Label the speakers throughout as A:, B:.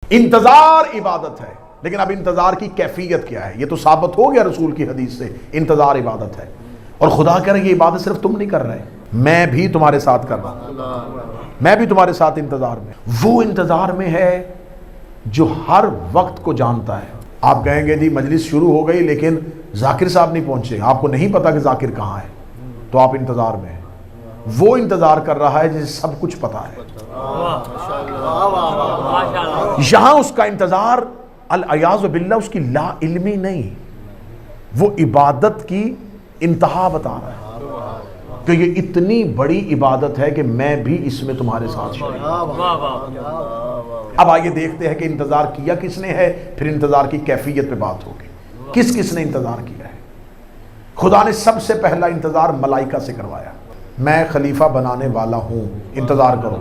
A: انتظار عبادت ہے، لیکن اب انتظار کی کیفیت کیا ہے؟ یہ تو ثابت ہو گیا رسول کی حدیث سے، انتظار عبادت ہے۔ اور خدا کہہ رہے ہیں یہ عبادت صرف تم نہیں کر رہے، میں بھی تمہارے ساتھ کر رہا ہوں، میں بھی تمہارے ساتھ انتظار میں۔ وہ انتظار میں ہے جو ہر وقت کو جانتا ہے۔ آپ کہیں گے جی مجلس شروع ہو گئی لیکن ذاکر صاحب نہیں پہنچے، آپ کو نہیں پتا کہ ذاکر کہاں ہے، تو آپ انتظار میں ہیں۔ وہ انتظار کر رہا ہے جسے سب کچھ پتا ہے۔ یہاں اس کا انتظار الیاذ باللہ اس کی لا علمی نہیں، وہ عبادت کی انتہا بتا رہا ہے کہ یہ اتنی بڑی عبادت ہے کہ میں بھی اس میں تمہارے ساتھ شریک ہوں۔ اب آئیے دیکھتے ہیں کہ انتظار کیا کس نے ہے، پھر انتظار کی کیفیت پہ بات ہوگی، کس کس نے انتظار کیا ہے۔ خدا نے سب سے پہلا انتظار ملائکہ سے کروایا، میں خلیفہ بنانے والا ہوں، انتظار کرو۔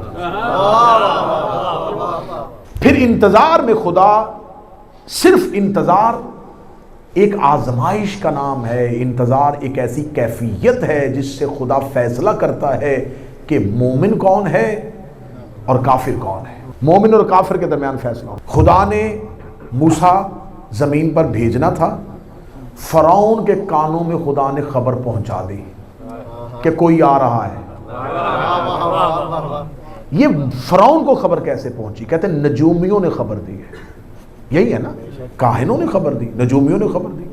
A: پھر انتظار میں خدا صرف انتظار ایک آزمائش کا نام ہے، انتظار ایک ایسی کیفیت ہے جس سے خدا فیصلہ کرتا ہے کہ مومن کون ہے اور کافر کون ہے۔ مومن اور کافر کے درمیان فیصلہ ہو۔ خدا نے موسیٰ زمین پر بھیجنا تھا، فرعون کے کانوں میں خدا نے خبر پہنچا دی کہ کوئی آ رہا ہے۔ یہ فرعون کو خبر کیسے پہنچی؟ کہتے ہیں نجومیوں نے خبر دی ہے، یہی ہے نا، کاہنوں نے خبر دی، نجومیوں نے خبر دی۔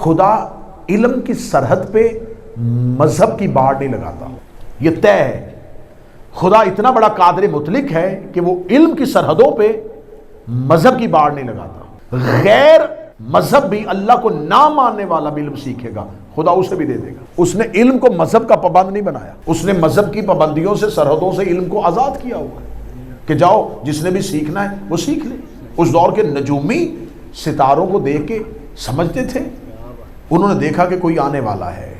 A: خدا علم کی سرحد پہ مذہب کی باڑ نہیں لگاتا، یہ طے ہے۔ خدا اتنا بڑا قادر مطلق ہے کہ وہ علم کی سرحدوں پہ مذہب کی باڑ نہیں لگاتا۔ غیر مذہب بھی اللہ کو نہ ماننے والا بھی علم سیکھے گا، خدا اسے بھی دے دے گا۔ اس نے علم کو مذہب کا پابند نہیں بنایا، اس نے مذہب کی پابندیوں سے، سرحدوں سے علم کو آزاد کیا ہوا ہے کہ جاؤ جس نے بھی سیکھنا ہے وہ سیکھ لے۔ اس دور کے نجومی ستاروں کو دیکھ کے سمجھتے تھے، انہوں نے دیکھا کہ کوئی آنے والا ہے،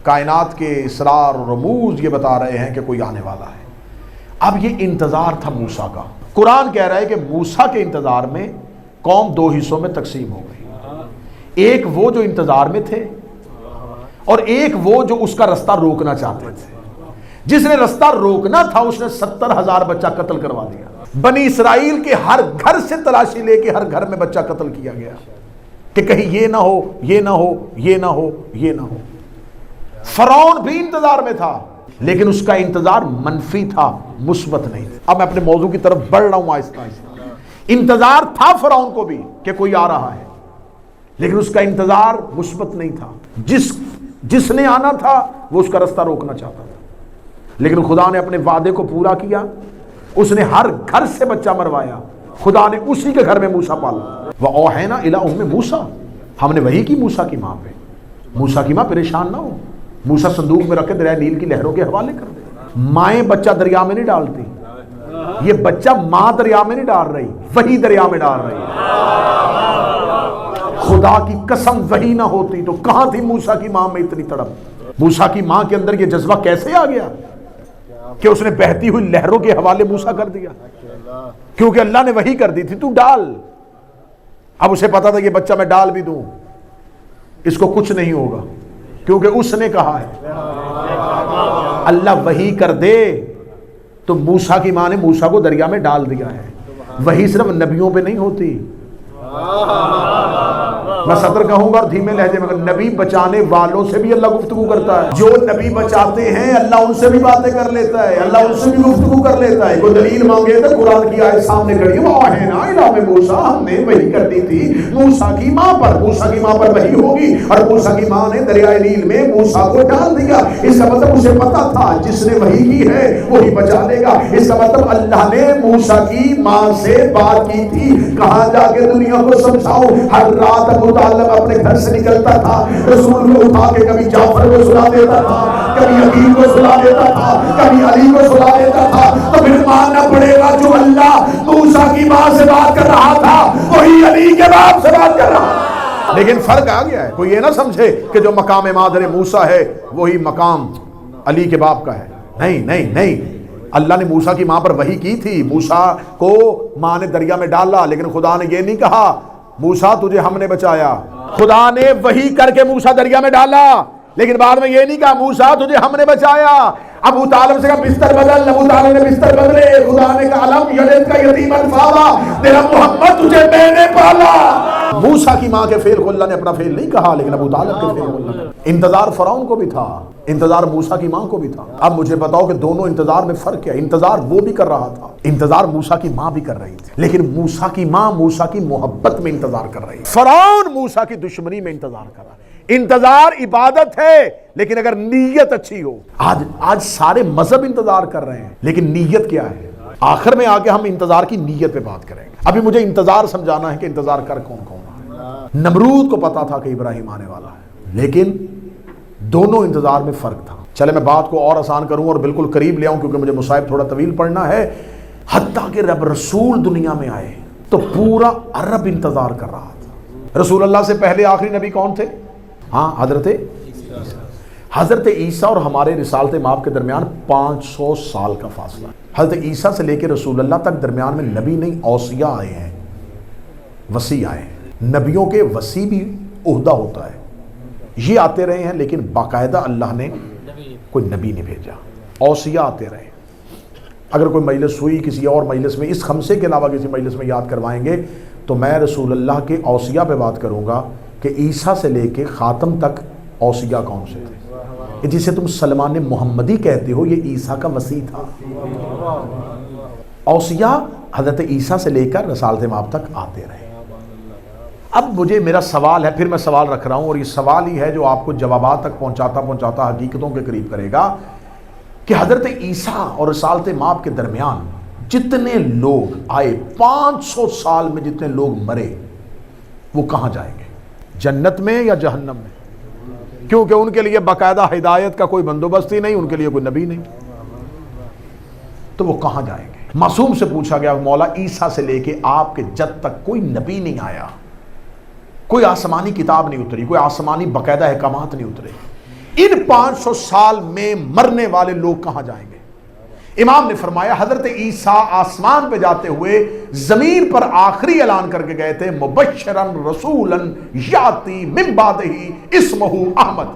A: کائنات کے اسرار اور رموز یہ بتا رہے ہیں کہ کوئی آنے والا ہے۔ اب یہ انتظار تھا موسیٰ کا۔ قرآن کہہ رہا ہے کہ موسیٰ کے انتظار میں قوم دو حصوں میں تقسیم ہو گئی، ایک وہ جو انتظار میں تھے اور ایک وہ جو اس کا رستہ روکنا چاہتے تھے۔ جس نے رستہ روکنا تھا اس نے 70,000 بچہ قتل کروا دیا۔ بنی اسرائیل کے ہر گھر سے تلاشی لے کے ہر گھر میں بچہ قتل کیا گیا کہ کہیں یہ نہ ہو، یہ نہ ہو، یہ نہ ہو، یہ نہ ہو۔ فرعون بھی انتظار میں تھا لیکن اس کا انتظار منفی تھا، مثبت نہیں تھا۔ اب میں اپنے موضوع کی طرف بڑھ رہا ہوں آہستہ آہستہ۔ انتظار تھا فرعون کو بھی کہ کوئی آ رہا ہے، لیکن اس کا انتظار مثبت نہیں تھا۔ جس نے آنا تھا وہ اس کا رستہ روکنا چاہتا تھا، لیکن خدا نے اپنے وعدے کو پورا کیا، اس نے ہر گھر سے بچہ مروایا۔ خدا نے اسی کے گھر میں موسیٰ پالا۔ وَأَوْحَيْنَا إِلَىٰ أُمِّ موسیٰ، ہم نے وحی کی موسیٰ کی ماں پہ۔ موسیٰ کی ماں پریشان نہ ہو، موسیٰ صندوق میں رکھ کے دریائے نیل کی لہروں کے حوالے کر دے۔ مائیں بچہ دریا میں نہیں ڈالتی، یہ بچہ ماں دریا میں نہیں ڈال رہی، وحی دریا میں ڈال رہی ہے۔ خدا کی قسم وحی نہ ہوتی تو کہاں تھی موسیٰ کی ماں میں اتنی تڑپ؟ موسیٰ کی ماں کے اندر یہ جذبہ کیسے آ گیا کہ اس نے بہتی ہوئی لہروں کے حوالے موسیٰ کر دیا؟ کیونکہ اللہ نے وحی کر دی تھی تو ڈال۔ اب اسے پتا تھا یہ بچہ میں ڈال بھی دوں اس کو کچھ نہیں ہوگا، کیونکہ اس نے کہا ہے۔ اللہ وحی کر دے تو موسیٰ کی ماں نے موسیٰ کو دریا میں ڈال دیا ہے۔ وحی صرف نبیوں پہ نہیں ہوتی، میں صدر کہوں گا اور دھیمے لہجے میں، نبی بچانے والوں سے بھی اللہ گفتگو کرتا ہے۔ جو نبی بچاتے ہیں اللہ ان سے بھی باتیں کر لیتا ہے، اللہ ان سے بھی گفتگو کر لیتا ہے۔ کوئی دلیل مانگے تو قرآن کی آیت سامنے کھڑی ہے، وَأَوْحَيْنَا إِلَىٰ موسیٰ، ہم نے وحی کر دی تھی موسیٰ کی ماں پر۔ موسیٰ کی ماں پر وحی ہوگی اور موسیٰ کی ماں نے دریائے نیل میں موسیٰ کو ڈال دیا۔ اس کا مطلب اسے پتا تھا جس نے وحی کی ہے وہی بچا لے گا۔ اس کا مطلب اللہ نے موسیٰ کی ماں سے بات کی تھی، کہاں جا کے دنیا کو سمجھاؤ۔ ہر رات ابو طالب اپنے گھر سے نکلتا تھا، رسول کو اٹھا کے کبھی جعفر کو سلا دیتا تھا، کبھی عقیل کو سلا دیتا تھا، کبھی علی کو سلا دیتا تھا۔ تو پھر ماننا پڑے گا جو اللہ موسیٰ کی ماں سے بات کر رہا تھا وہی علی کے باپ سے بات کر رہا ہے۔ لیکن فرق آ گیا ہے، کوئی یہ نہ سمجھے کہ جو مقام مادر موسیٰ ہے وہی مقام علی کے باپ کا ہے۔ نہیں نہیں نہیں، اللہ نے موسیٰ کی ماں پر وحی کی تھی، موسیٰ کو ماں نے دریا میں ڈالا، لیکن خدا نے یہ نہیں کہا موسیٰ تجھے ہم نے بچایا۔ خدا نے وحی کر کے موسیٰ دریا میں ڈالا، لیکن بعد میں یہ نہیں کہا موسیٰ تجھے ہم نے بچایا۔ ابو طالب سے کہا بستر بدل، ابو طالب نے بستر بدلے، خدا نے کہا علم یلد کا یتیمن فاوا، تیرا محمد تجھے میں نے پالا۔ موسیٰ کی ماں کے فعل کو اللہ نے اپنا فعل نہیں کہا، لیکن ابو طالب کے فعل کو اللہ نے۔ انتظار فرعون کو بھی تھا، انتظار موسیٰ کی ماں کو بھی تھا۔ اب مجھے بتاؤ کہ دونوں انتظار میں فرق کیا ہے؟ انتظار وہ بھی کر رہا تھا، انتظار موسیٰ کی ماں بھی کر رہی تھی، لیکن موسیٰ کی ماں موسیٰ کی محبت میں انتظار کر رہی ہے، فرعون موسیٰ کی دشمنی میں انتظار کر رہا ہے۔ انتظار عبادت ہے، لیکن اگر نیت اچھی ہو۔ آج سارے مذہب انتظار کر رہے ہیں، لیکن نیت کیا ہے؟ آخر میں آگے ہم انتظار کی نیت پہ بات کریں گے۔ ابھی مجھے انتظار سمجھانا ہے کہ انتظار کر کون کون رہا ہے۔ نمرود کو پتا تھا کہ ابراہیم آنے والا ہے، لیکن دونوں انتظار میں فرق تھا۔ چلے میں بات کو اور آسان کروں اور بالکل قریب لے آؤں، کیونکہ مجھے مصائب تھوڑا طویل پڑھنا ہے۔ حتیٰ کہ رب رسول دنیا میں آئے تو پورا عرب انتظار کر رہا تھا۔ رسول اللہ سے پہلے آخری نبی کون تھے؟ ہاں، حضرت عیسیٰ اور ہمارے رسالت مآب کے درمیان 500 سال کا فاصلہ ہے۔ حضرت عیسیٰ سے لے کے رسول اللہ تک درمیان میں نبی نہیں، اوصیاء آئے ہیں، وصی آئے ہیں۔ نبیوں کے وصی بھی عہدہ ہوتا ہے، یہ آتے رہے ہیں، لیکن باقاعدہ اللہ نے کوئی نبی نہیں بھیجا، اوصیاء آتے رہے۔ اگر کوئی مجلس ہوئی کسی اور مجلس میں، اس خمسے کے علاوہ کسی مجلس میں یاد کروائیں گے تو میں رسول اللہ کے اوصیاء پہ بات کروں گا کہ عیسیٰ سے لے کے خاتم تک اوصیاء کون سے تھے۔ جسے تم سلمان محمدی کہتے ہو، یہ عیسیٰ کا وصی تھا۔ اوصیاء حضرت عیسیٰ سے لے کر رسالت مآب تک آتے رہے۔ اب مجھے میرا سوال ہے، پھر میں سوال رکھ رہا ہوں، اور یہ سوال ہی ہے جو آپ کو جوابات تک پہنچاتا حقیقتوں کے قریب کرے گا، کہ حضرت عیسیٰ اور رسالت مآب کے درمیان جتنے لوگ آئے، 500 سال میں جتنے لوگ مرے، وہ کہاں جائیں گے؟ جنت میں یا جہنم میں؟ کیونکہ ان کے لیے باقاعدہ ہدایت کا کوئی بندوبست ہی نہیں، ان کے لیے کوئی نبی نہیں، تو وہ کہاں جائیں گے؟ معصوم سے پوچھا گیا، مولا عیسیٰ سے لے کے آپ کے جد تک کوئی نبی نہیں آیا، کوئی آسمانی کتاب نہیں اتری، کوئی آسمانی باقاعدہ احکامات نہیں اترے، ان 500 سال میں مرنے والے لوگ کہاں جائیں گے؟ امام نے فرمایا حضرت عیسیٰ آسمان پہ جاتے ہوئے زمین پر آخری اعلان کر کے گئے تھے، مبشرن رسولن یاتی من بعدہ اسمہ احمد،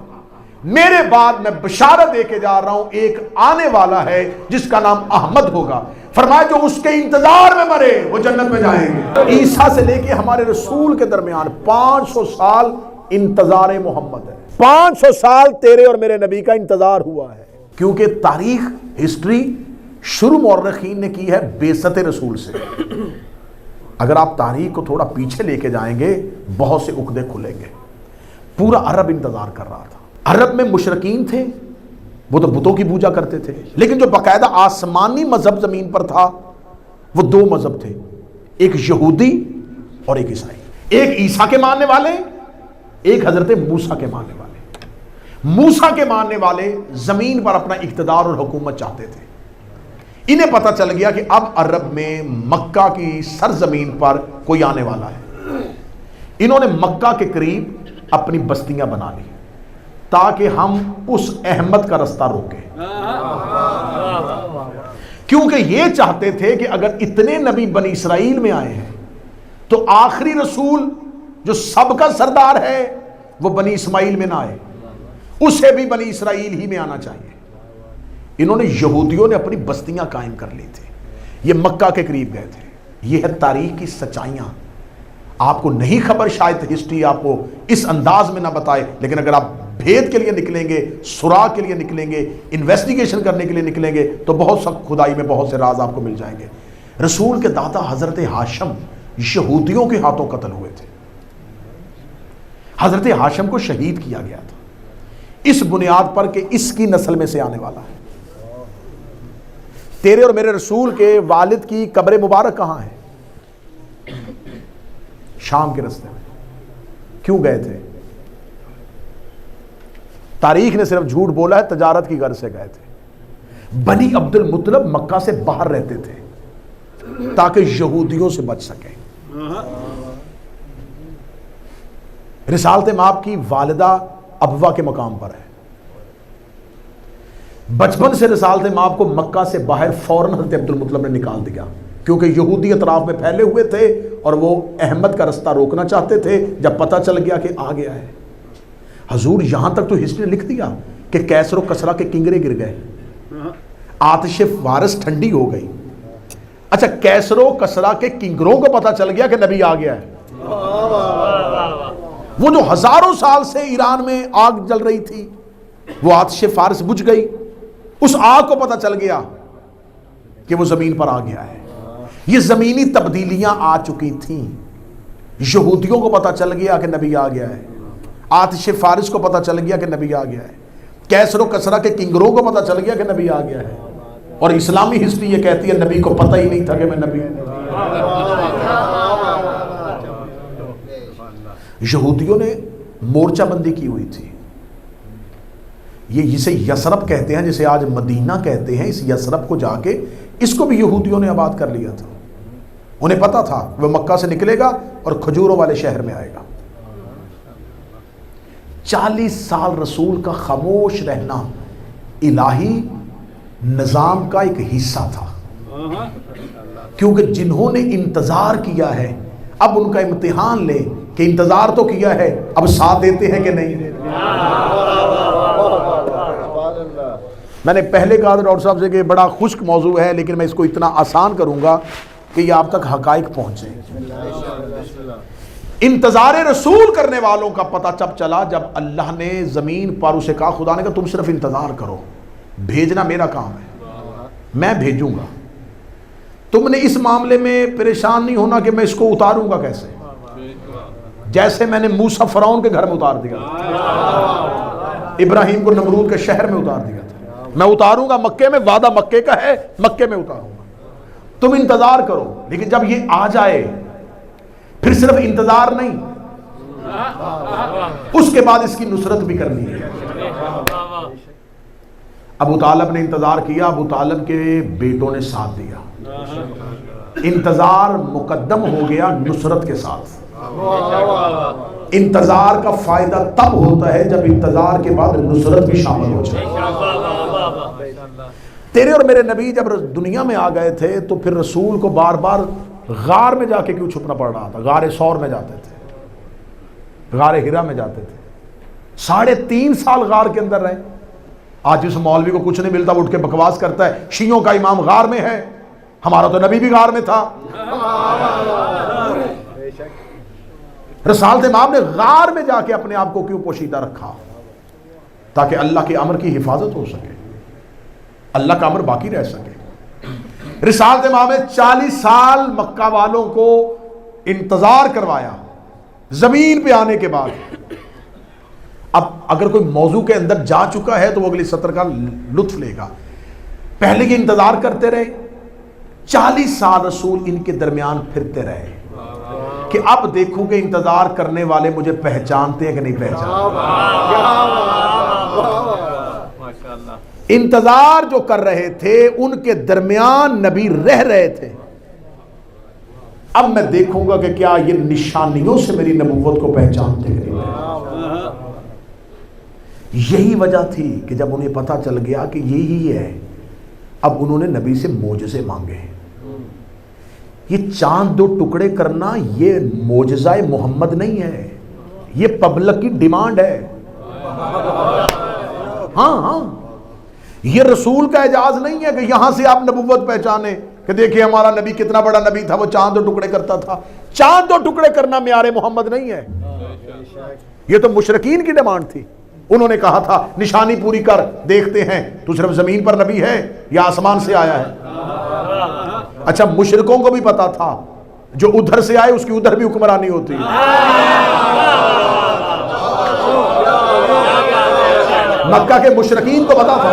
A: میرے بعد میں بشارت دے کے جا رہا ہوں، ایک آنے والا ہے جس کا نام احمد ہوگا۔ فرمایا جو اس کے انتظار میں مرے وہ جنت میں جائیں گے۔ عیسیٰ سے لے کے ہمارے رسول کے درمیان 500 سال انتظار محمد ہے، 500 سال تیرے اور میرے نبی کا انتظار ہوا ہے، کیونکہ تاریخ ہسٹری شروع مورخین نے کی ہے بعثت رسول سے۔ اگر آپ تاریخ کو تھوڑا پیچھے لے کے جائیں گے بہت سے عقدے کھلیں گے۔ پورا عرب انتظار کر رہا تھا۔ عرب میں مشرکین تھے، وہ تو بتوں کی پوجا کرتے تھے، لیکن جو باقاعدہ آسمانی مذہب زمین پر تھا وہ 2 مذہب تھے، ایک یہودی اور ایک عیسائی، ایک عیسیٰ کے ماننے والے، ایک حضرت موسیٰ کے ماننے والے۔ موسیٰ کے ماننے والے زمین پر اپنا اقتدار اور حکومت چاہتے تھے۔ انہیں پتہ چل گیا کہ اب عرب میں مکہ کی سرزمین پر کوئی آنے والا ہے، انہوں نے مکہ کے قریب اپنی بستیاں بنا لی تاکہ ہم اس احمد کا رستہ روکیں، کیونکہ یہ چاہتے تھے کہ اگر اتنے نبی بنی اسرائیل میں آئے ہیں تو آخری رسول جو سب کا سردار ہے وہ بنی اسماعیل میں نہ آئے، اسے بھی بنی اسرائیل ہی میں آنا چاہیے۔ انہوں نے یہودیوں نے اپنی بستیاں قائم کر لی تھی، یہ مکہ کے قریب گئے تھے۔ یہ ہے تاریخ کی سچائیاں، آپ کو نہیں خبر، شاید ہسٹری آپ کو اس انداز میں نہ بتائے، لیکن اگر آپ بھید کے لیے نکلیں گے، سراغ کے لیے نکلیں گے، انویسٹیگیشن کرنے کے لیے نکلیں گے تو بہت سخت کھدائی میں بہت سے راز آپ کو مل جائیں گے۔ رسول کے دادا حضرت ہاشم یہودیوں کے ہاتھوں قتل ہوئے تھے، حضرت ہاشم کو شہید کیا گیا تھا اس بنیاد پر کہ اس کی نسل میں سے آنے والا ہے۔ تیرے اور میرے رسول کے والد کی قبر مبارک کہاں ہے؟ شام کے راستے میں۔ کیوں گئے تھے؟ تاریخ نے صرف جھوٹ بولا ہے، تجارت کی غرض سے گئے تھے۔ بنی عبد المطلب مکہ سے باہر رہتے تھے تاکہ یہودیوں سے بچ سکیں۔ رسالت مآب کی والدہ ابوا کے مقام پر ہے۔ بچپن سے رسالت مآب کو مکہ سے باہر فوراً حضرت عبد المطلب نے نکال دیا، کیونکہ یہودی اطراف میں پھیلے ہوئے تھے اور وہ احمد کا رستہ روکنا چاہتے تھے۔ جب پتہ چل گیا کہ آ گیا ہے، حضور یہاں تک تو ہسٹری نے لکھ دیا کہ کیسر و کسرا کے کنگرے گر گئے، آتش فارس ٹھنڈی ہو گئی. اچھا کیسر و کسرا کے کنگروں کو پتا چل گیا کہ نبی آ گیا ہے. وہ جو ہزاروں سال سے ایران میں آگ جل رہی تھی وہ آتش فارس بجھ گئی. اس آگ کو پتا چل گیا کہ وہ زمین پر آ گیا ہے. یہ زمینی تبدیلیاں آ چکی تھیں. یہودیوں کو پتا چل گیا کہ نبی آ گیا ہے. آتش فارس کو پتا چل گیا کہ نبی آ گیا ہے. کیسر و کسرا کے کنگروں کو پتا چل گیا کہ نبی آ گیا ہے. اور اسلامی ہسٹری یہ کہتی ہے نبی کو پتہ ہی نہیں تھا کہ میں نبی ہوں. یہودیوں نے مورچہ بندی کی ہوئی تھی. یہ جسے یثرب کہتے ہیں, جسے آج مدینہ کہتے ہیں, اس یثرب کو جا کے اس کو بھی یہودیوں نے آباد کر لیا تھا. انہیں پتا تھا وہ مکہ سے نکلے گا اور کھجوروں والے شہر میں آئے گا. 40 سال رسول کا خاموش رہنا الہی نظام کا ایک حصہ تھا, کیونکہ جنہوں نے انتظار کیا ہے اب ان کا امتحان لے کہ انتظار تو کیا ہے, اب ساتھ دیتے ہیں کہ نہیں. میں نے پہلے کہا تھا ڈاکٹر صاحب سے کہ بڑا خشک موضوع ہے, لیکن میں اس کو اتنا آسان کروں گا کہ یہ آپ تک حقائق پہنچے. انتظار رسول کرنے والوں کا پتہ جب چلا جب اللہ نے زمین پر اسے کہا, خدا نے کہا تم صرف انتظار کرو, بھیجنا میرا کام ہے, میں بھیجوں گا. تم نے اس معاملے میں پریشان نہیں ہونا کہ میں اس کو اتاروں گا کیسے, جیسے میں نے موسیٰ فرعون کے گھر میں اتار دیا, ابراہیم کو نمرود کے شہر میں اتار دیا تھا, میں اتاروں گا مکے میں, وعدہ مکے کا ہے, مکے میں اتاروں گا. تم انتظار کرو. لیکن جب یہ آ جائے پھر صرف انتظار نہیں, اس کے بعد اس کی نصرت بھی کرنی ہے. ابو طالب نے انتظار کیا, ابو طالب کے بیٹوں نے ساتھ دیا. انتظار مقدم ہو گیا نصرت کے ساتھ. انتظار کا فائدہ تب ہوتا ہے جب انتظار کے بعد نصرت بھی شامل ہو جائے. تیرے اور میرے نبی جب دنیا میں آ گئے تھے تو پھر رسول کو بار بار غار میں جا کے کیوں چھپنا پڑ رہا تھا؟ غار ثور میں جاتے تھے, غار ہرا میں جاتے تھے, 3.5 سال غار کے اندر رہے. آج جس مولوی کو کچھ نہیں ملتا وہ اٹھ کے بکواس کرتا ہے شیعوں کا امام غار میں ہے, ہمارا تو نبی بھی غار میں تھا. رسالت امام نے غار میں جا کے اپنے آپ کو کیوں پوشیدہ رکھا؟ تاکہ اللہ کے امر کی حفاظت ہو سکے, اللہ کا امر باقی رہ سکے. رسالت امام نے 40 سال مکہ والوں کو انتظار کروایا زمین پہ آنے کے بعد. اب اگر کوئی موضوع کے اندر جا چکا ہے تو وہ اگلی سطر کا لطف لے گا. پہلے یہ انتظار کرتے رہے, 40 سال رسول ان کے درمیان پھرتے رہے کہ اب دیکھوں کہ انتظار کرنے والے مجھے پہچانتے ہیں کہ نہیں پہچانتے. انتظار جو کر رہے تھے ان کے درمیان نبی رہ رہے تھے. اب میں دیکھوں گا کہ کیا یہ نشانیوں سے میری نبوت کو پہچانتے ہیں. یہی وجہ تھی کہ جب انہیں پتہ چل گیا کہ یہی ہے, اب انہوں نے نبی سے معجزے مانگے. یہ چاند 2 ٹکڑے کرنا یہ معجزہ محمد نہیں ہے, یہ پبلک کی ڈیمانڈ ہے. ہاں, یہ رسول کا اعجاز نہیں ہے کہ یہاں سے آپ نبوت پہچانے کہ دیکھیں ہمارا نبی کتنا بڑا نبی تھا, وہ چاند 2 ٹکڑے کرتا تھا. چاند 2 ٹکڑے کرنا معیار محمد نہیں ہے, یہ تو مشرکین کی ڈیمانڈ تھی. انہوں نے کہا تھا نشانی پوری کر, دیکھتے ہیں تو صرف زمین پر نبی ہے یا آسمان سے آیا ہے. اچھا مشرکوں کو بھی پتا تھا جو ادھر سے آئے اس کی ادھر بھی حکمرانی ہوتی ہے. مکہ کے مشرکین کو پتا تھا,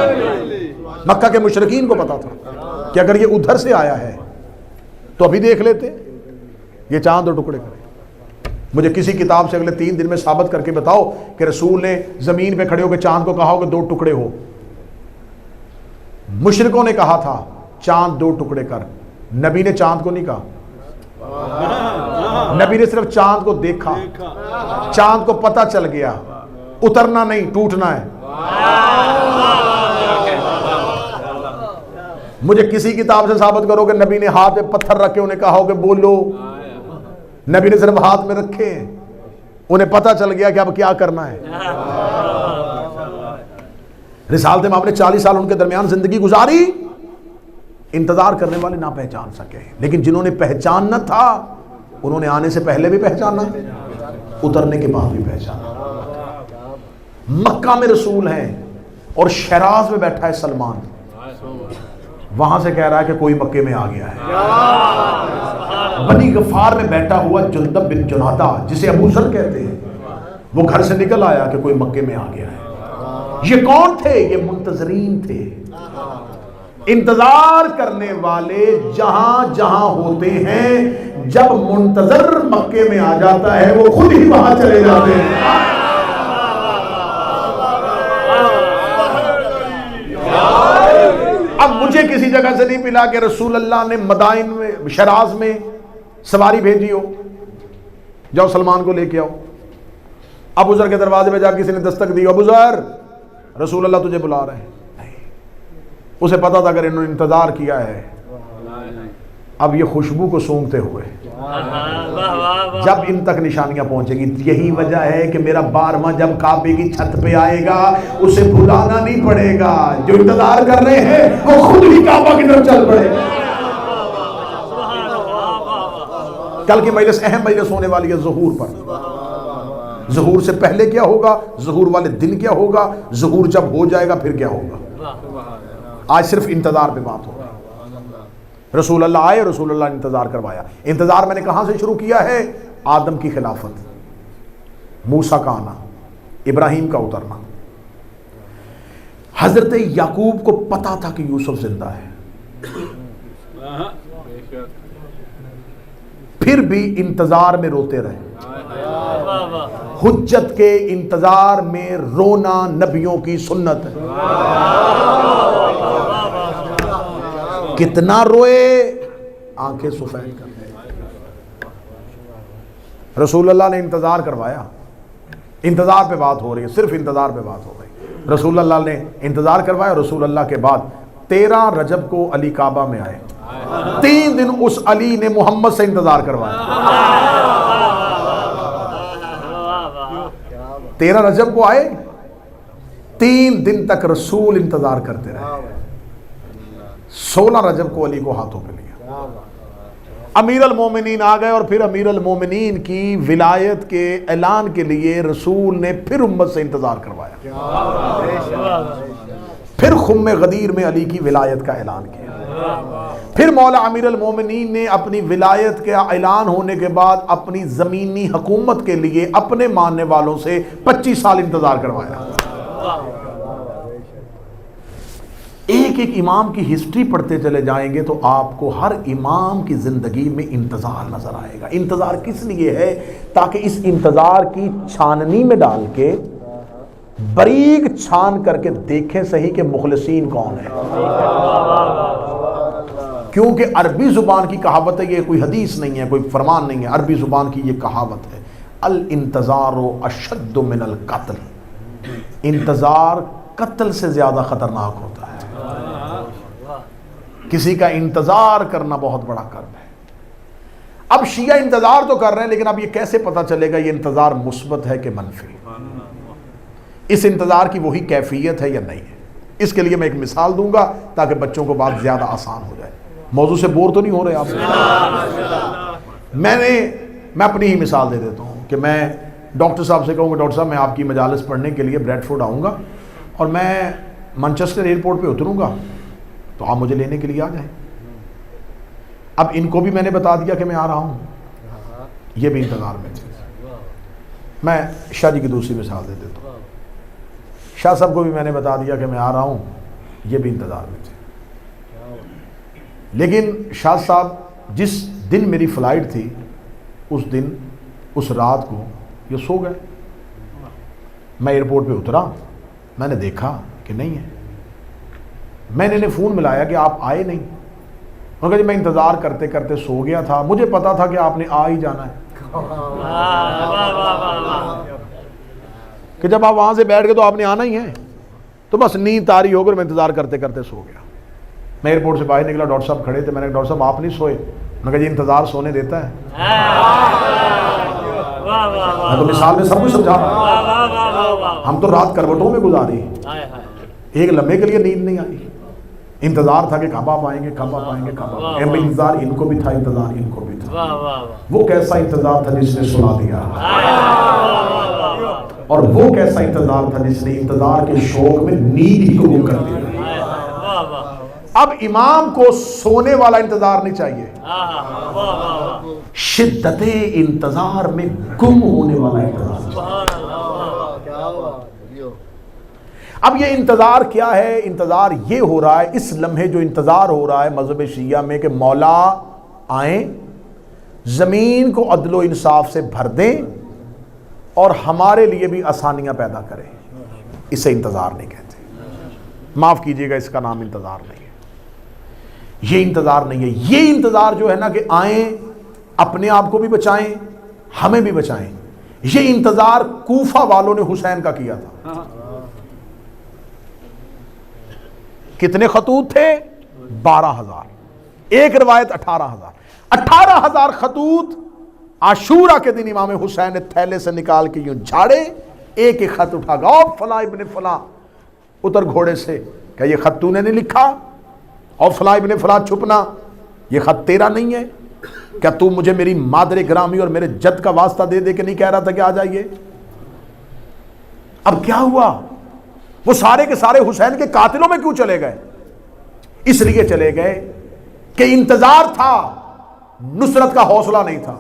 A: مکہ کے مشرکین کو پتا تھا کہ اگر یہ ادھر سے آیا ہے تو ابھی دیکھ لیتے یہ چاند 2 ٹکڑے کرے. مجھے کسی کتاب سے اگلے 3 دن میں ثابت کر کے بتاؤ کہ رسول نے زمین پہ کھڑے ہو کے چاند کو کہا ہو کہ 2 ٹکڑے ہو. مشرکوں نے کہا تھا چاند 2 ٹکڑے کر, نبی نے چاند کو نہیں کہا. نبی نے صرف چاند کو دیکھا, چاند کو پتہ چل گیا, اترنا نہیں ٹوٹنا ہے. مجھے کسی کتاب سے ثابت کرو کہ نبی نے ہاتھ میں پتھر رکھے انہیں کہا ہو کہ بولو. نبی نے صرف ہاتھ میں رکھے, انہیں پتہ چل گیا کہ اب کیا کرنا ہے. رسالت امام نے 40 سال ان کے درمیان زندگی گزاری, انتظار کرنے والے نہ پہچان سکے، لیکن جنہوں نے پہچاننا تھا انہوں نے آنے سے پہلے بھی پہچانا، اترنے کے بعد بھی پہچانا۔ مکہ میں رسول ہیں اور شیراز میں بیٹھا ہے سلمان، وہاں سے کہہ رہا ہے کہ کوئی مکے میں آ گیا ہے۔ بنی غفار میں بیٹھا ہوا جندب بن جنادہ جسے ابو ذر کہتے ہیں، وہ گھر سے نکل آیا کہ کوئی مکے میں آ گیا ہے۔ یہ کون تھے؟ یہ منتظرین تھے، انتظار کرنے والے جہاں جہاں ہوتے ہیں، جب منتظر مکے میں آ جاتا ہے وہ خود ہی وہاں چلے جاتے ہیں۔ اب مجھے کسی جگہ سے نہیں ملا کہ رسول اللہ نے مدائن میں شیراز میں سواری بھیجی ہو، جاؤ سلمان کو لے کے آؤ۔ ابو ذر کے دروازے پہ جا کسی نے دستک دی، ابو ذر رسول اللہ تجھے بلا رہے ہیں۔ اسے پتا تھا اگر انہوں نے انتظار کیا ہے اب یہ خوشبو کو سونگھتے ہوئے جب ان تک نشانیاں پہنچے گی۔ یہی وجہ ہے کہ میرا 12واں جب کعبے کی چھت پہ آئے گا اسے بلانا نہیں پڑے گا، جو انتظار کر رہے ہیں وہ خود ہی کعبہ کی طرف چل پڑے گا۔ کل کی مجلس اہم مجلس ہونے والی ہے ظہور پر۔ ظہور سے پہلے کیا ہوگا، ظہور والے دن کیا ہوگا، ظہور جب ہو جائے گا پھر کیا ہوگا۔ آج صرف انتظار پہ بات ہو رہی ہے۔ رسول اللہ آئے، رسول اللہ نے انتظار کروایا۔ انتظار میں نے کہاں سے شروع کیا ہے؟ آدم کی خلافت، موسیٰ کا آنا، ابراہیم کا اترنا۔ حضرت یعقوب کو پتا تھا کہ یوسف زندہ ہے، پھر بھی انتظار میں روتے رہے۔ حجت کے انتظار میں رونا نبیوں کی سنت ہے۔ کتنا روئے، آنکھیں سفید کر دیں۔ رسول اللہ نے انتظار کروایا۔ انتظار پہ بات ہو رہی ہے، صرف انتظار پہ بات ہو رہی ہے۔ رسول اللہ نے انتظار کروایا۔ رسول اللہ کے بعد 13 رجب کو علی کعبہ میں آئے، 3 دن اس علی نے محمد سے انتظار کروایا۔ 13 رجب کو آئے، 3 دن تک رسول انتظار کرتے رہے۔ 16 رجب کو علی کو ہاتھوں پہ لیا، امیر المومنین آ گئے، اور پھر امیر المومنین کی ولایت کے اعلان کے لیے رسول نے پھر امت سے انتظار کروایا۔ پھر خم غدیر میں علی کی ولایت کا اعلان کیا۔ پھر مولا امیر المومنین نے اپنی ولایت کے اعلان ہونے کے بعد اپنی زمینی حکومت کے لیے اپنے ماننے والوں سے 25 سال انتظار کروایا۔ ایک ایک امام کی ہسٹری پڑھتے چلے جائیں گے تو آپ کو ہر امام کی زندگی میں انتظار نظر آئے گا۔ انتظار کس لیے ہے؟ تاکہ اس انتظار کی چھاننی میں ڈال کے باریک چھان کر کے دیکھیں صحیح کہ مخلصین کون ہیں۔ کیونکہ عربی زبان کی کہاوت ہے، یہ کوئی حدیث نہیں ہے، کوئی فرمان نہیں ہے، عربی زبان کی یہ کہاوت ہے، الانتظار اشد من القتل۔ انتظار قتل سے زیادہ خطرناک ہوتا ہے۔ کسی کا انتظار کرنا بہت بڑا کرب ہے۔ اب شیعہ انتظار تو کر رہے ہیں، لیکن اب یہ کیسے پتہ چلے گا یہ انتظار مثبت ہے کہ منفی؟ اس انتظار کی وہی کیفیت ہے یا نہیں ہے؟ اس کے لیے میں ایک مثال دوں گا تاکہ بچوں کو بات زیادہ آسان ہو جائے۔ موضوع سے بور تو نہیں ہو رہے آپ؟ میں اپنی ہی مثال دے دیتا ہوں کہ میں ڈاکٹر صاحب سے کہوں گا ڈاکٹر صاحب میں آپ کی مجالس پڑھنے کے لیے بریڈ فورڈ آؤں گا اور میں مانچسٹر ایئرپورٹ پہ اتروں گا تو آپ مجھے لینے کے لیے آ جائیں۔ اب ان کو بھی میں نے بتا دیا کہ میں آ رہا ہوں، یہ بھی انتظار میں تھے۔ میں شاہ جی کی دوسری مثال دے دیتا ہوں، شاہ صاحب کو بھی میں نے بتا دیا کہ میں آ رہا ہوں، یہ بھی انتظار میں تھے۔ لیکن شاہ صاحب جس دن میری فلائٹ تھی اس دن اس رات کو یہ سو گئے۔ میں ایئرپورٹ پہ اترا، میں نے دیکھا کہ نہیں ہے۔ میں نے انہیں فون ملایا کہ آپ آئے نہیں، انہوں نے کہا جی میں انتظار کرتے کرتے سو گیا تھا، مجھے پتا تھا کہ آپ نے آ ہی جانا ہے، کہ جب آپ وہاں سے بیٹھ گئے تو آپ نے آنا ہی ہے، تو بس نیند طاری ہو کر میں انتظار کرتے کرتے سو گیا۔ میں ایئرپورٹ سے باہر نکلا، ڈاکٹر صاحب کھڑے تھے، میں نے کہا ڈاکٹر صاحب آپ نہیں سوئے؟ انہوں نے کہا جی انتظار سونے دیتا ہے۔ میں تو مثال میں سب کچھ سمجھا رہا ہوں، ہم تو رات کروٹوں میں گزاری، ایک لمحے کے لیے نیند نہیں آئی۔ انتظار تھا کہ کب آپ آئیں گے، کب آپ آئیں گے، کب آپ آئیں گے۔ انتظار ان کو بھی تھا، انتظار ان کو بھی تھا۔ وہ کیسا انتظار تھا جس نے سلا دیا، اور وہ کیسا انتظار تھا جس نے انتظار کے شوق میں نیند ہی کو گم کر دیا۔ اب امام کو سونے والا انتظار نہیں چاہیے، شدت انتظار میں گم ہونے والا انتظار چاہیے۔ اب یہ انتظار کیا ہے؟ انتظار یہ ہو رہا ہے، اس لمحے جو انتظار ہو رہا ہے مذہب شیعہ میں کہ مولا آئیں، زمین کو عدل و انصاف سے بھر دیں اور ہمارے لیے بھی آسانیاں پیدا کریں، اسے انتظار نہیں کہتے۔ معاف کیجئے گا، اس کا نام انتظار نہیں ہے، یہ انتظار نہیں ہے۔ یہ انتظار جو ہے نا کہ آئیں، اپنے آپ کو بھی بچائیں، ہمیں بھی بچائیں، یہ انتظار کوفہ والوں نے حسین کا کیا تھا۔ کتنے خطوط تھے؟ 12,000، ایک روایت 18,000۔ 18,000 خطوط عاشورہ کے دن امام حسین نے تھیلے سے نکال کے یوں جھاڑے، ایک ایک خط اٹھا گا، او فلاں ابن فلاں، اتر گھوڑے سے، کہ یہ خط تو نے نہیں لکھا، اور فلاں ابن فلاں چھپنا، یہ خط تیرا نہیں ہے کیا؟ تو مجھے میری مادر گرامی اور میرے جد کا واسطہ دے دے کے نہیں کہہ رہا تھا کہ آ جائیے؟ اب کیا ہوا؟ وہ سارے کے سارے حسین کے قاتلوں میں کیوں چلے گئے؟ اس لیے چلے گئے کہ انتظار تھا، نصرت کا حوصلہ نہیں تھا۔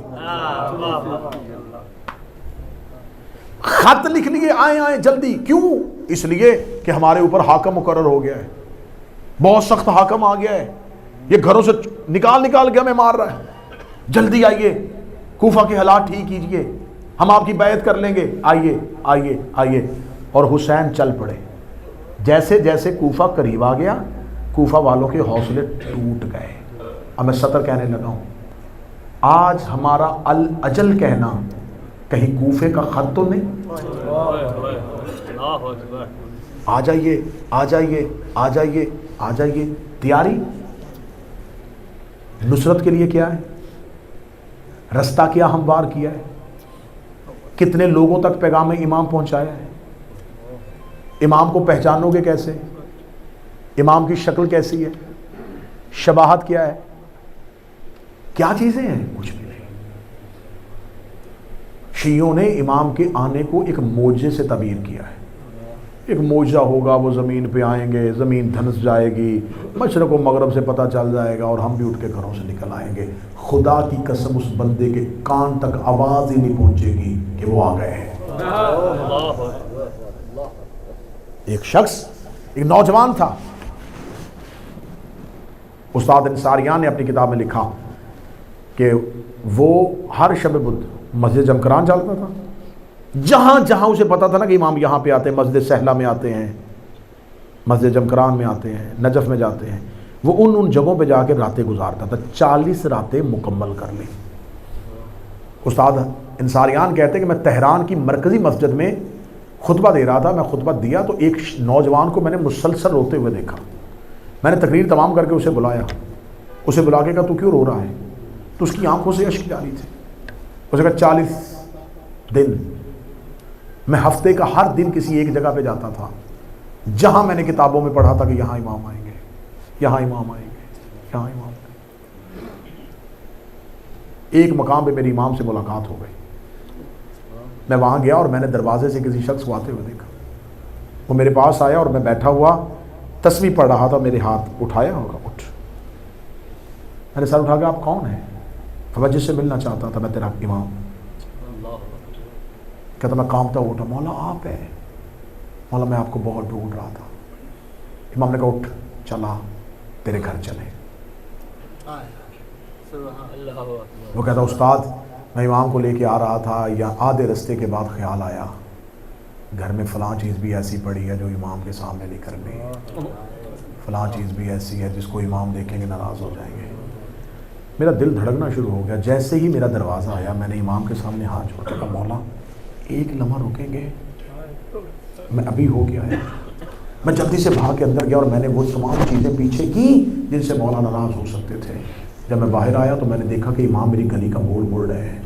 A: خط لکھ لیے، آئیں آئیں جلدی، کیوں؟ اس لیے کہ ہمارے اوپر حاکم مقرر ہو گیا ہے، بہت سخت حاکم آ گیا ہے، یہ گھروں سے نکال کے ہمیں مار رہا ہے، جلدی آئیے، کوفہ کے حالات ٹھیک کیجئے، ہم آپ کی بیعت کر لیں گے، آئیے آئیے آئیے۔ اور حسین چل پڑے۔ جیسے جیسے کوفہ قریب آ گیا، کوفہ والوں کے حوصلے ٹوٹ گئے۔ اب میں سطر کہنے لگا ہوں، آج ہمارا الاجل کہنا کہیں کوفے کا خط تو نہیں؟ آ جائیے آ جائیے آ جائیے آ جائیے، تیاری نصرت کے لیے کیا ہے؟ رستہ کیا ہموار کیا ہے؟ کتنے لوگوں تک پیغام امام پہنچایا ہے؟ امام کو پہچانو گے کیسے؟ امام کی شکل کیسی ہے؟ شباہت کیا ہے؟ کیا چیزیں ہیں؟ کچھ بھی نہیں۔ شیعوں نے امام کے آنے کو ایک معجزے سے تعبیر کیا ہے، ایک معجزہ ہوگا، وہ زمین پہ آئیں گے، زمین دھنس جائے گی، مشرق و مغرب سے پتہ چل جائے گا اور ہم بھی اٹھ کے گھروں سے نکل آئیں گے۔ خدا کی قسم اس بندے کے کان تک آواز ہی نہیں پہنچے گی کہ وہ آ گئے ہیں۔ ایک شخص، ایک نوجوان تھا، استاد انصاریان نے اپنی کتاب میں لکھا کہ وہ ہر شب بدھ مسجد جمکران چلتا تھا، جہاں جہاں اسے پتا تھا نا کہ امام یہاں پہ آتے ہیں، مسجد سہلہ میں آتے ہیں، مسجد جمکران میں آتے ہیں، نجف میں جاتے ہیں، وہ ان جگہوں پہ جا کے راتیں گزارتا تھا۔ 40 راتیں مکمل کر لی۔ استاد انصاریان کہتے ہیں کہ میں تہران کی مرکزی مسجد میں خطبہ دے رہا تھا، میں خطبہ دیا تو ایک نوجوان کو میں نے مسلسل روتے ہوئے دیکھا۔ میں نے تقریر تمام کر کے اسے بلایا، اسے بلا کے کہا تو کیوں رو رہا ہے؟ تو اس کی آنکھوں سے اشک جاری تھے۔ اسے کہا 40 دن میں ہفتے کا ہر دن کسی ایک جگہ پہ جاتا تھا، جہاں میں نے کتابوں میں پڑھا تھا کہ یہاں امام آئیں گے، یہاں امام آئیں گے، یہاں امام آئیں گے۔ ایک مقام پہ میری امام سے ملاقات ہو گئی، میں وہاں گیا اور میں نے دروازے سے کسی شخص کو آتے ہوئے دیکھا، وہ میرے پاس آیا اور میں بیٹھا ہوا تسبیح پڑھ رہا تھا، میرے ہاتھ اٹھایا ہوگا، اٹھ۔ میں نے سر اٹھا کے آپ کون ہیں؟ میں جس سے ملنا چاہتا تھا، میں تیرا امام۔ کہتا میں کانپتا اٹھا، مولا آپ ہیں؟ مولا میں آپ کو بہت ڈھونڈ رہا تھا۔ امام نے کہا اٹھ، چلا تیرے گھر چلے۔ وہ کہتا استاد میں امام کو لے کے آ رہا تھا، یا آدھے رستے کے بعد خیال آیا گھر میں فلاں چیز بھی ایسی پڑی ہے جو امام کے سامنے نہیں کرنی، فلاں چیز بھی ایسی ہے جس کو امام دیکھیں گے ناراض ہو جائیں گے۔ میرا دل دھڑکنا شروع ہو گیا۔ جیسے ہی میرا دروازہ آیا، میں نے امام کے سامنے ہاتھ جوڑ کے کہا مولا ایک لمحہ رکیں گے، میں ابھی ہو کے آیا۔ میں جلدی سے بھاگ کے اندر گیا اور میں نے وہ تمام چیزیں پیچھے کی جن سے مولا ناراض ہو سکتے تھے۔ جب میں باہر آیا تو میں نے دیکھا کہ امام میری گلی کا موڑ موڑ رہے ہیں۔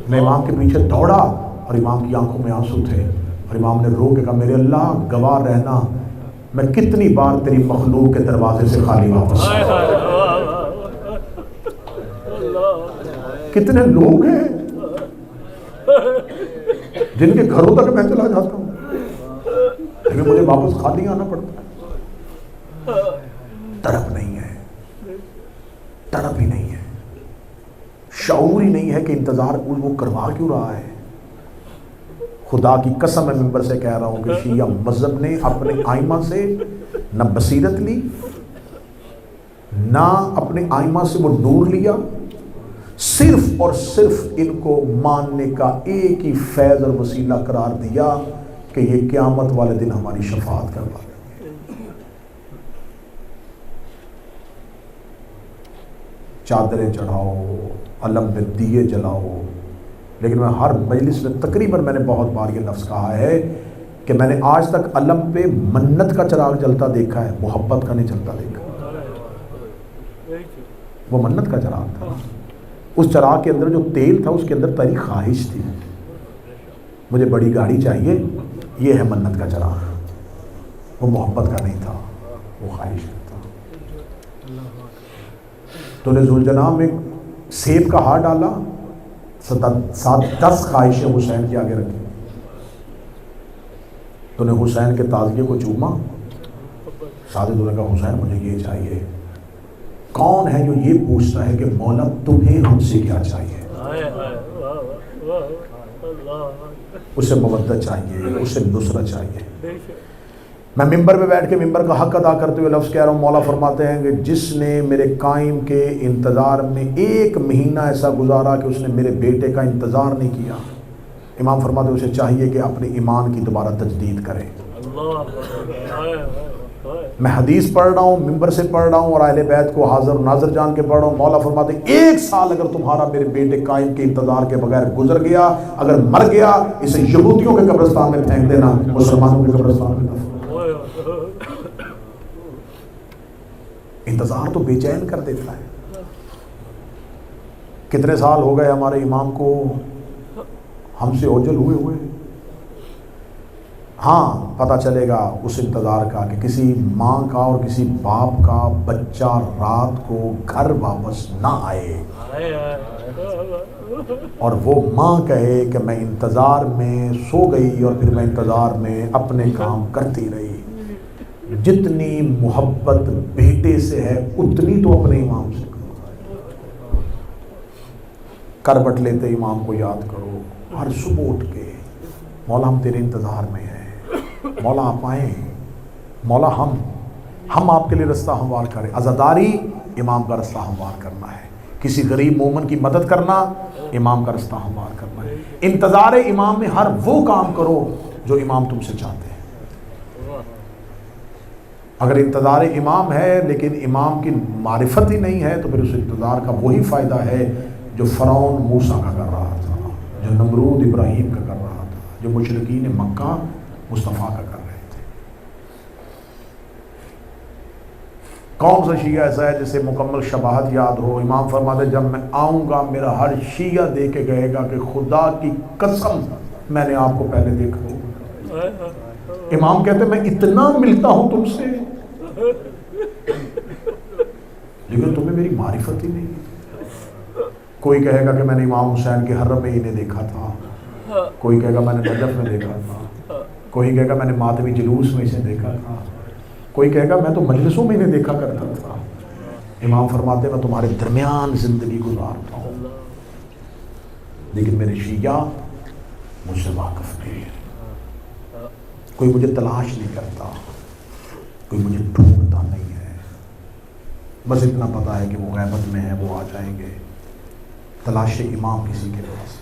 A: میں امام کے پیچھے دوڑا اور امام کی آنکھوں میں آنسو تھے، اور امام نے رو کے کہا میرے اللہ گواہ رہنا میں کتنی بار تیری مخلوق کے دروازے سے خالی واپس آیا. کتنے لوگ ہیں جن کے گھروں تک میں چلا جاتا ہوں لیکن مجھے واپس خالی آنا پڑتا ہے. طرف نہیں ہے، طرف ہی نہیں ہے، شعور ہی نہیں ہے کہ انتظار وہ کروا کیوں رہا ہے. خدا کی قسم میں ممبر سے کہہ رہا ہوں کہ شیعہ مذہب نے اپنے آئمہ سے نہ بصیرت لی، نہ اپنے آئمہ سے وہ نور لیا، صرف اور صرف ان کو ماننے کا ایک ہی فیض اور وسیلہ قرار دیا کہ یہ قیامت والے دن ہماری شفاعت کروا دیں گے. چادریں چڑھاؤ، علم پہ دیے جلاؤ، لیکن میں ہر مجلس میں تقریباً میں نے بہت بار یہ لفظ کہا ہے کہ میں نے آج تک علم پہ منت کا چراغ جلتا دیکھا ہے، محبت کا نہیں جلتا دیکھا. وہ منت کا چراغ تھا، اس چراغ کے اندر جو تیل تھا اس کے اندر تیری خواہش تھی، مجھے بڑی گاڑی چاہیے، یہ ہے منت کا چراغ. وہ محبت کا نہیں تھا، وہ خواہش کا تھا. تو نے ذوالجناح میں سیب کا ہار ڈالا، 10 خواہشیں حسین کے آگے رکھی. تو نے حسین کے تعزیے کو چوما، ساجد نے کہا حسین مجھے یہ چاہیے. کون ہے جو یہ پوچھتا ہے کہ مولا تمہیں ہم سے کیا چاہیے؟ اسے مودت چاہیے، اسے نصرت چاہیے. میں ممبر پہ بیٹھ کے ممبر کا حق ادا کرتے ہوئے لفظ کہہ رہا ہوں، مولا فرماتے ہیں کہ جس نے میرے قائم کے انتظار میں 1 مہینہ ایسا گزارا کہ اس نے میرے بیٹے کا انتظار نہیں کیا، امام فرماتے ہیں اسے چاہیے کہ اپنے ایمان کی دوبارہ تجدید کرے. میں حدیث پڑھ رہا ہوں، ممبر سے پڑھ رہا ہوں اور اہل بیت کو حاضر و ناظر جان کے پڑھ رہا ہوں. مولا فرماتے ہیں 1 سال اگر تمہارا میرے بیٹے قائم کے انتظار کے بغیر گزر گیا، اگر مر گیا، اسے یہودیوں کے قبرستان میں پھینک دینا، مسلمانوں کے قبرستان میں دفن. انتظار تو بے چین کر دیتا ہے. کتنے سال ہو گئے ہمارے امام کو ہم سے اوجل ہوئے. ہاں پتہ چلے گا اس انتظار کا کہ کسی ماں کا اور کسی باپ کا بچہ رات کو گھر واپس نہ آئے اور وہ ماں کہے کہ میں انتظار میں سو گئی اور پھر میں انتظار میں اپنے کام کرتی رہی. جتنی محبت بیٹے سے ہے اتنی تو اپنے امام سے کرو. کربٹ لیتے امام کو یاد کرو، ہر صبح اٹھ کے مولا ہم تیرے انتظار میں ہیں، مولا آپ آئیں، مولا ہم آپ کے لیے رستہ ہموار کریں. عزاداری امام کا رستہ ہموار کرنا ہے، کسی غریب مومن کی مدد کرنا امام کا رستہ ہموار کرنا ہے. انتظار امام میں ہر وہ کام کرو جو امام تم سے چاہتے ہیں. اگر انتظار امام ہے لیکن امام کی معرفت ہی نہیں ہے تو پھر اس انتظار کا وہی فائدہ ہے جو فرعون موسیٰ کا کر رہا تھا، جو نمرود ابراہیم کا کر رہا تھا، جو مشرکین مکہ مصطفیٰ کا کر رہے تھے. کون سا شیعہ ایسا ہے جسے مکمل شباہت یاد ہو؟ امام فرماتے جب میں آؤں گا میرا ہر شیعہ دے کے گئے گا کہ خدا کی قسم میں نے آپ کو پہلے دیکھا ہوگا. امام کہتے ہیں میں اتنا ملتا ہوں تم سے لیکن تمہیں میری معرفت ہی نہیں. کوئی کہے گا کہ میں نے امام حسین کے حرم میں انہیں دیکھا تھا، کوئی کہے گا میں نے نجف میں دیکھا تھا، کوئی کہے گا میں نے ماتمی جلوس میں اسے دیکھا تھا، کوئی کہے گا میں تو مجلسوں میں انہیں دیکھا کرتا تھا. امام فرماتے ہیں میں تمہارے درمیان زندگی گزارتا ہوں لیکن میرے شیعہ مجھ سے واقف نہیں ہے. کوئی مجھے تلاش نہیں کرتا، کوئی مجھے ڈھونڈتا نہیں ہے. بس اتنا پتا ہے کہ وہ غیبت میں ہے، وہ آ جائیں گے. تلاش امام کسی کے پاس